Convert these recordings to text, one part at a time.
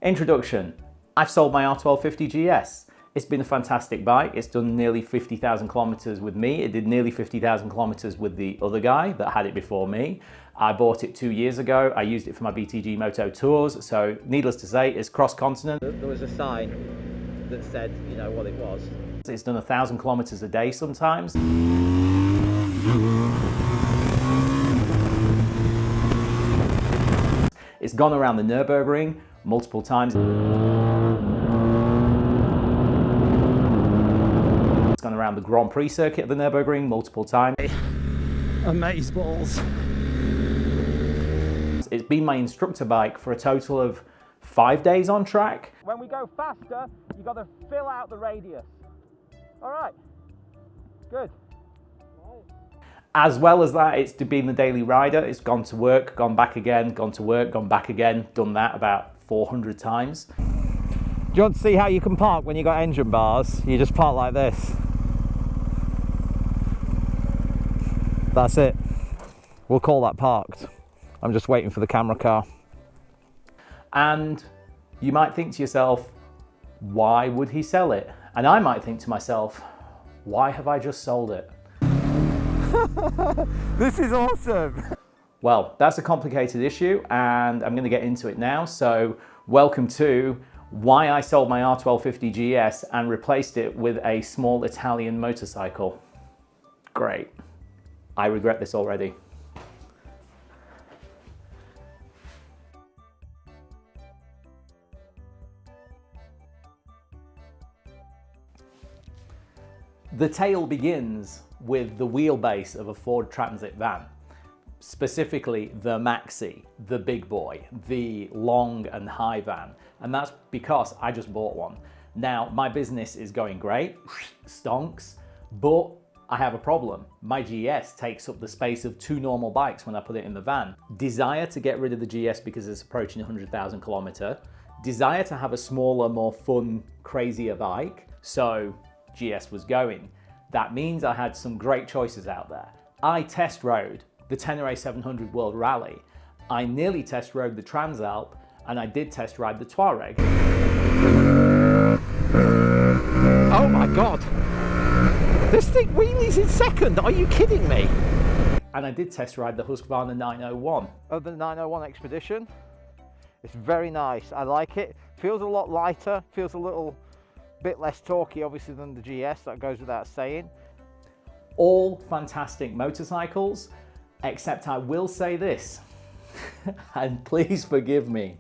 Introduction. I've sold my R1250GS. It's been a fantastic bike. It's done nearly 50,000 kilometers with me. It did nearly 50,000 kilometers with the other guy that had it before me. I bought it 2 years ago. I used it for my BTG Moto tours. So needless to say, it's cross-continent. There was a sign that said, you know, what it was. It's done 1,000 kilometers a day sometimes. It's gone around the Nürburgring multiple times. It's gone around the Grand Prix circuit of the Nürburgring multiple times. Amazeballs. It's been my instructor bike for a total of 5 days on track. When we go faster, you've got to fill out the radius. All right, good. As well as that, it's been the daily rider. It's gone to work, gone back again, gone to work, gone back again. Done that about 400 times. Do you want to see how you can park when you got engine bars? You just park like this. That's it. We'll call that parked. I'm just waiting for the camera car. And you might think to yourself, why would he sell it? And I might think to myself, why have I just sold it? This is awesome. Well, that's a complicated issue and I'm going to get into it now. So welcome to why I sold my R1250GS and replaced it with a small Italian motorcycle. Great. I regret this already. The tale begins with the wheelbase of a Ford Transit van, specifically the Maxi, the big boy, the long and high van. And that's because I just bought one. Now, my business is going great, stonks, but I have a problem. My GS takes up the space of 2 normal bikes when I put it in the van. Desire to get rid of the GS because it's approaching 100,000 kilometer. Desire to have a smaller, more fun, crazier bike. So GS was going. That means I had some great choices out there. I test rode the Tenere 700 World Rally. I nearly test rode the Transalp, and I did test ride the Tuareg. Oh my God. This thing wheelies in second. Are you kidding me? And I did test ride the Husqvarna 901. Oh, the 901 Expedition. It's very nice. I like it. Feels a lot lighter. Feels a little bit less torquey obviously than the GS, that goes without saying. All fantastic motorcycles, except I will say this, and please forgive me.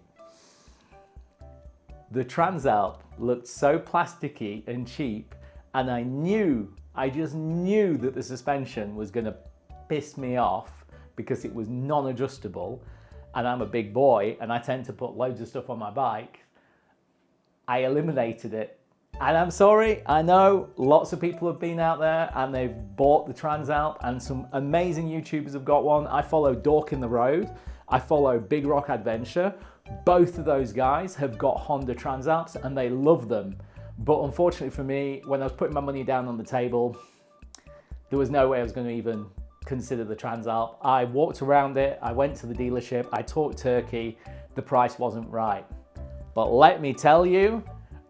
The Transalp looked so plasticky and cheap, and I just knew that the suspension was gonna piss me off because it was non-adjustable, and I'm a big boy and I tend to put loads of stuff on my bike. I eliminated it. And I'm sorry, I know lots of people have been out there and they've bought the Transalp, and some amazing YouTubers have got one. I follow Dork in the Road. I follow Big Rock Adventure. Both of those guys have got Honda Transalps and they love them. But unfortunately for me, when I was putting my money down on the table, there was no way I was going to even consider the Transalp. I walked around it, I went to the dealership, I talked turkey, the price wasn't right. But let me tell you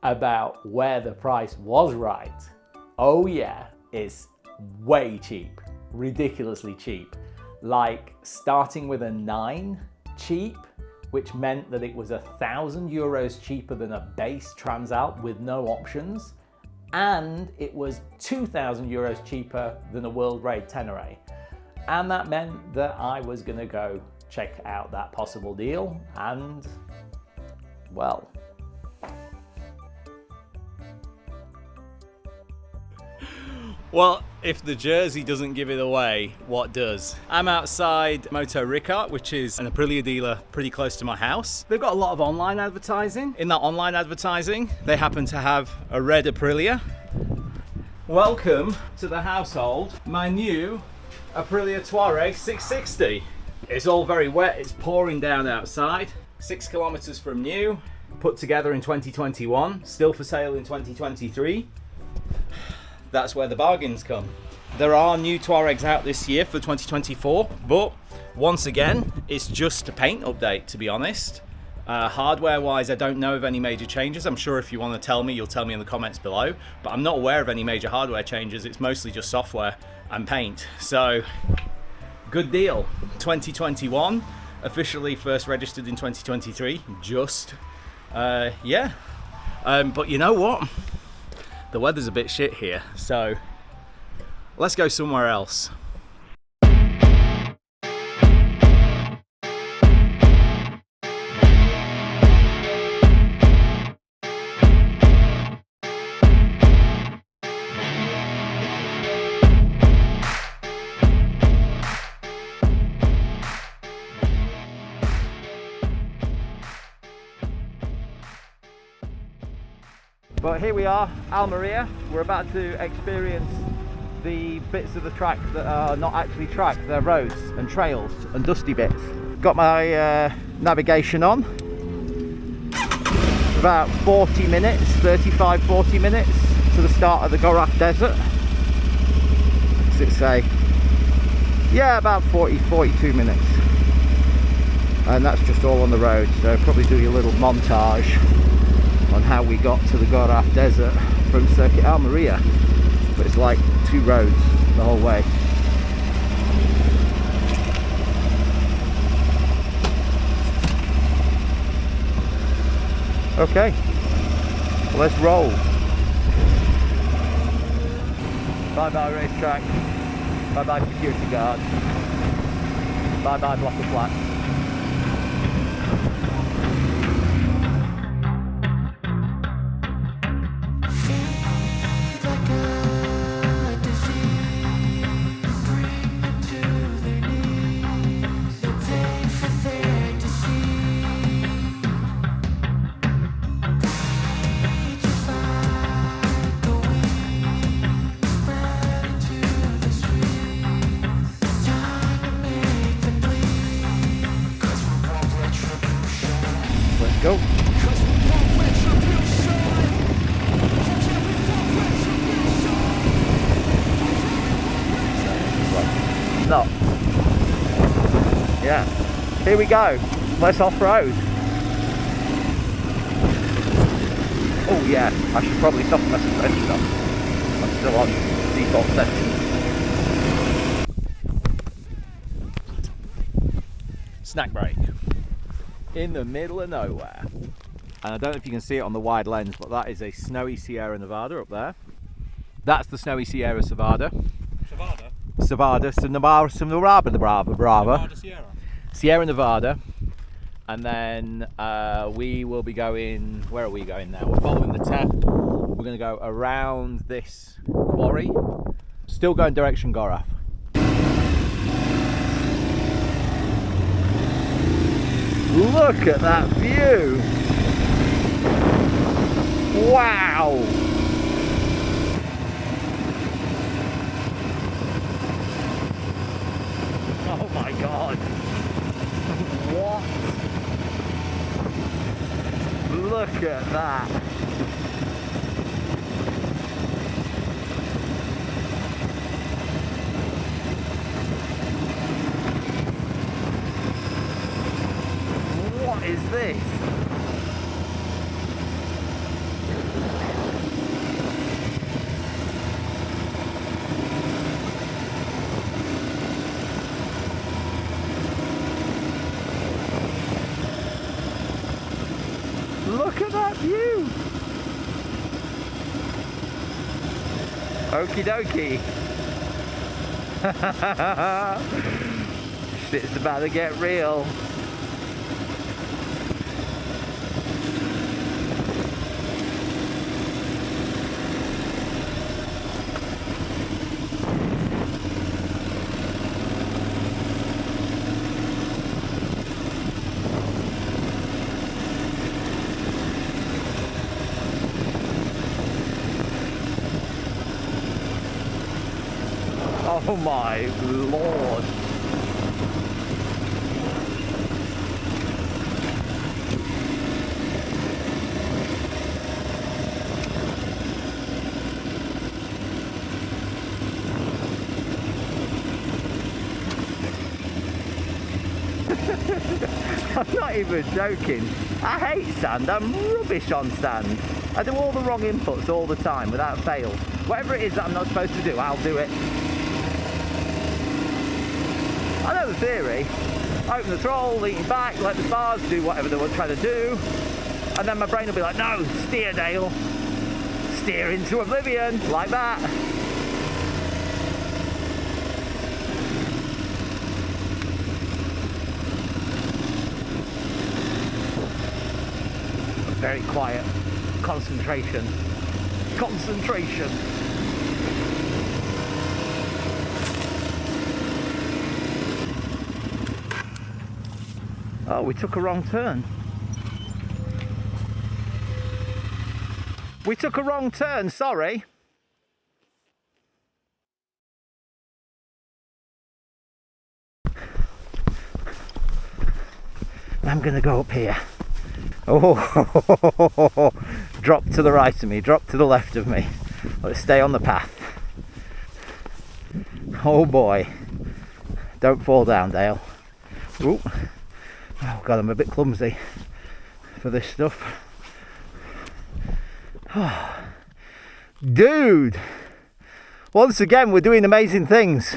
about where the price was right. Oh yeah, it's way cheap, ridiculously cheap. Like starting with a 9 cheap, which meant that it was 1,000 euros cheaper than a base Transalp with no options. And it was 2,000 euros cheaper than a World Raid Tenere. And that meant that I was gonna go check out that possible deal, and well, well, if the jersey doesn't give it away, what does? I'm outside Moto Ricard, which is an Aprilia dealer pretty close to my house. They've got a lot of online advertising. In that online advertising, they happen to have a red Aprilia. Welcome to the household, my new Aprilia Tuareg 660. It's all very wet, it's pouring down outside. 6 kilometers from new, put together in 2021, still for sale in 2023. That's where the bargains come. There are new Tuaregs out this year for 2024, but once again, it's just a paint update, to be honest. Hardware wise, I don't know of any major changes. I'm sure if you want to tell me, you'll tell me in the comments below, but I'm not aware of any major hardware changes. It's mostly just software and paint. So good deal. 2021, officially first registered in 2023, just yeah. But you know what, the weather's a bit shit here, so let's go somewhere else. But here we are, Almeria. We're about to experience the bits of the track that are not actually track, they're roads and trails and dusty bits. Got my navigation on. About 40 minutes, 35-40 minutes to the start of the Gorafe desert. What does it say? Yeah, about 42 minutes. And that's just all on the road, so probably do a little montage on how we got to the Gorafe desert from Circuit Almeria. But it's like 2 roads the whole way. Okay, well, let's roll. Bye bye racetrack, bye bye security guard, bye bye block of flats. Go. No. Yeah. Here we go. Let's off-road. Oh yeah, I should probably soften my suspension up. I'm still on default settings. Snack break. In the middle of nowhere. And I don't know if you can see it on the wide lens, but that is a snowy Sierra Nevada up there. That's the snowy Sierra Nevada. Sierra Nevada. And then we will be going, where are we going now? We're following the tap. We're going to go around this quarry. Still going direction Gorafe. Look at that view! Wow! Oh my god! What? Look at that! What is this? Look at that view! Okie dokie! Shit's about to get real. Oh my lord. I'm not even joking. I hate sand. I'm rubbish on sand. I do all the wrong inputs all the time without fail. Whatever it is that I'm not supposed to do, I'll do it. I know the theory. Open the throttle, lean back, let the bars do whatever they were trying to do. And then my brain will be like, no, steer, Dale. Steer into oblivion, like that. Very quiet. Concentration. Concentration. Oh, we took a wrong turn. We took a wrong turn, sorry. I'm gonna go up here. Oh, drop to the right of me, drop to the left of me. Let's stay on the path. Oh boy. Don't fall down, Dale. Ooh. Oh God, I'm a bit clumsy for this stuff. Oh. Dude! Once again, we're doing amazing things.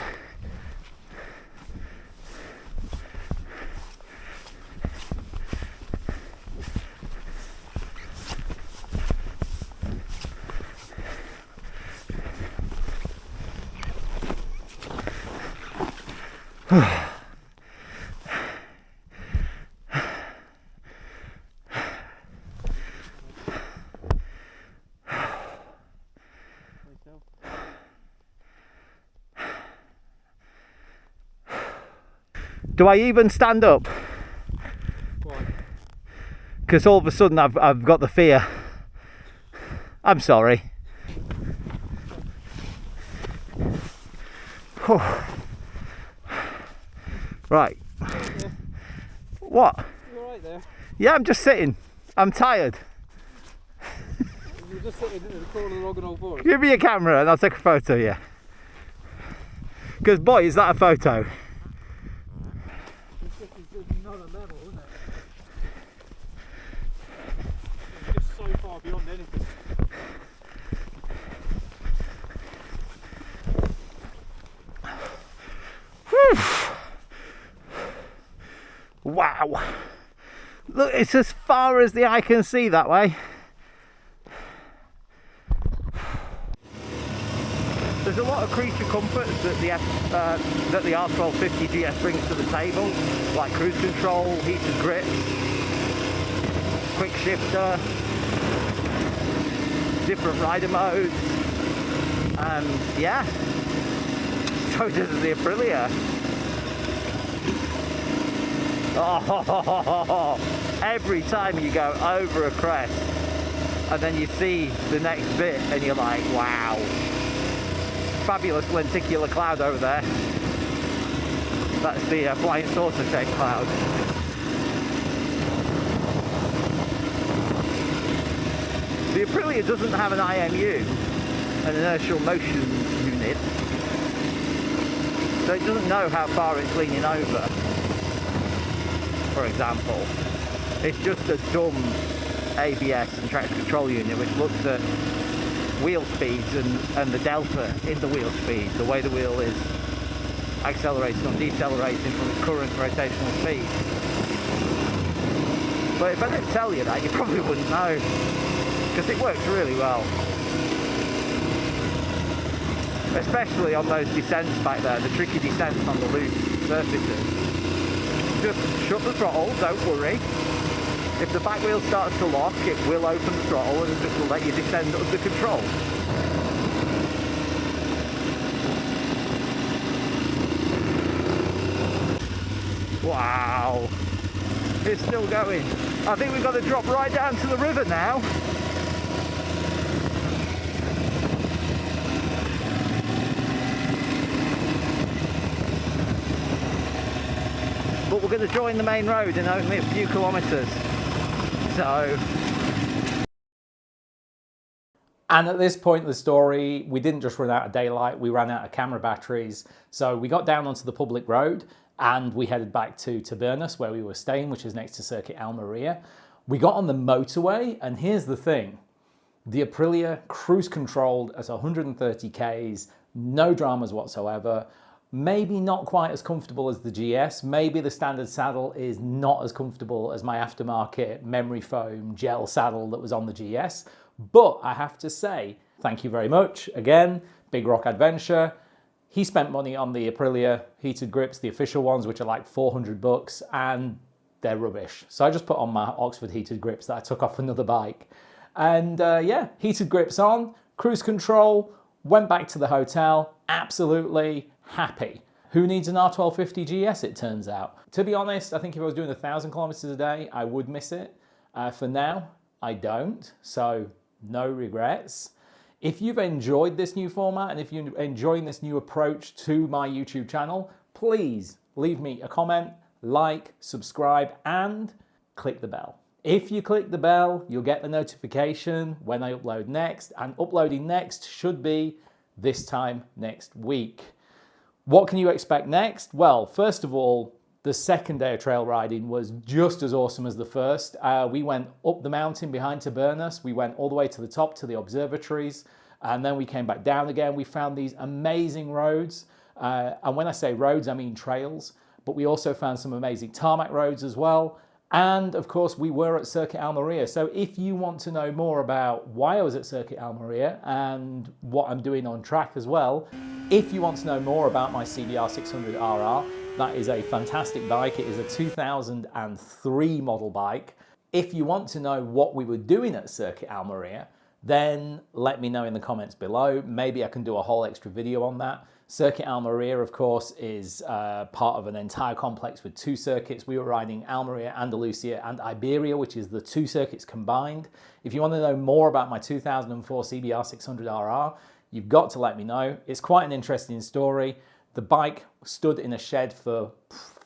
Do I even stand up? Why? Because all of a sudden I've got the fear. I'm sorry. Right. Yeah. What? You're right there. Yeah, I'm just sitting. I'm tired. You're just sitting in the corner of the log and all fours. Give me a camera and I'll take a photo, yeah. Because boy, is that a photo. It's another level, isn't it? It's just so far beyond anything. Wow. Look, it's as far as the eye can see that way. There's a lot of creature comforts that the R1250GS brings to the table, like cruise control, heated grips, quick shifter, different rider modes, and yeah, so does the Aprilia. Oh, every time you go over a crest and then you see the next bit and you're like, wow. Fabulous lenticular cloud over there. That's the flying saucer shaped cloud. The Aprilia doesn't have an IMU, an inertial motion unit, so it doesn't know how far it's leaning over, for example. It's just a dumb ABS and traction control unit which looks at wheel speeds and the delta in the wheel speed, the way the wheel is accelerating or decelerating from its current rotational speed. But if I didn't tell you that, you probably wouldn't know, because it works really well. Especially on those descents back there, the tricky descents on the loose surfaces. Just shut the throttle, don't worry. If the back wheel starts to lock, it will open the throttle and it just will let you descend under control. Wow, it's still going. I think we've got to drop right down to the river now. But we're going to join the main road in only a few kilometres. So. And at this point in the story, we didn't just run out of daylight, we ran out of camera batteries. So we got down onto the public road and we headed back to Tabernus, where we were staying, which is next to Circuit Almeria. We got on the motorway, and here's the thing. The Aprilia cruise controlled at 130 Ks, no dramas whatsoever. Maybe not quite as comfortable as the GS. Maybe the standard saddle is not as comfortable as my aftermarket memory foam gel saddle that was on the GS. But I have to say, thank you very much. Again, Big Rock Adventure. He spent money on the Aprilia heated grips, the official ones, which are like 400 bucks, and they're rubbish. So I just put on my Oxford heated grips that I took off another bike. And yeah, heated grips on, cruise control, went back to the hotel, absolutely happy. Who needs an R1250GS, it turns out? To be honest, I think if I was doing 1,000 kilometers a day, I would miss it. For now, I don't, so no regrets. If you've enjoyed this new format and if you're enjoying this new approach to my YouTube channel, please leave me a comment, like, subscribe, and click the bell. If you click the bell, you'll get the notification when I upload next, and uploading next should be this time next week. What can you expect next? Well, first of all, the second day of trail riding was just as awesome as the first. We went up the mountain behind Tabernus. We went all the way to the top to the observatories, and then we came back down again. We found these amazing roads. And when I say roads, I mean trails, but we also found some amazing tarmac roads as well. And of course, we were at Circuit Almeria. So if you want to know more about why I was at Circuit Almeria and what I'm doing on track as well, if you want to know more about my CBR 600RR, that is a fantastic bike. It is a 2003 model bike. If you want to know what we were doing at Circuit Almeria, then let me know in the comments below. Maybe I can do a whole extra video on that. Circuit Almeria, of course, is part of an entire complex with 2 circuits. We were riding Almeria, Andalusia, and Iberia, which is the 2 circuits combined. If you want to know more about my 2004 CBR 600RR, you've got to let me know. It's quite an interesting story. The bike stood in a shed for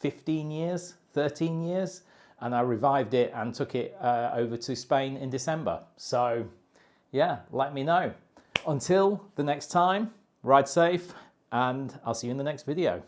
15 years, 13 years, and I revived it and took it over to Spain in December. So yeah, let me know. Until the next time, ride safe, and I'll see you in the next video.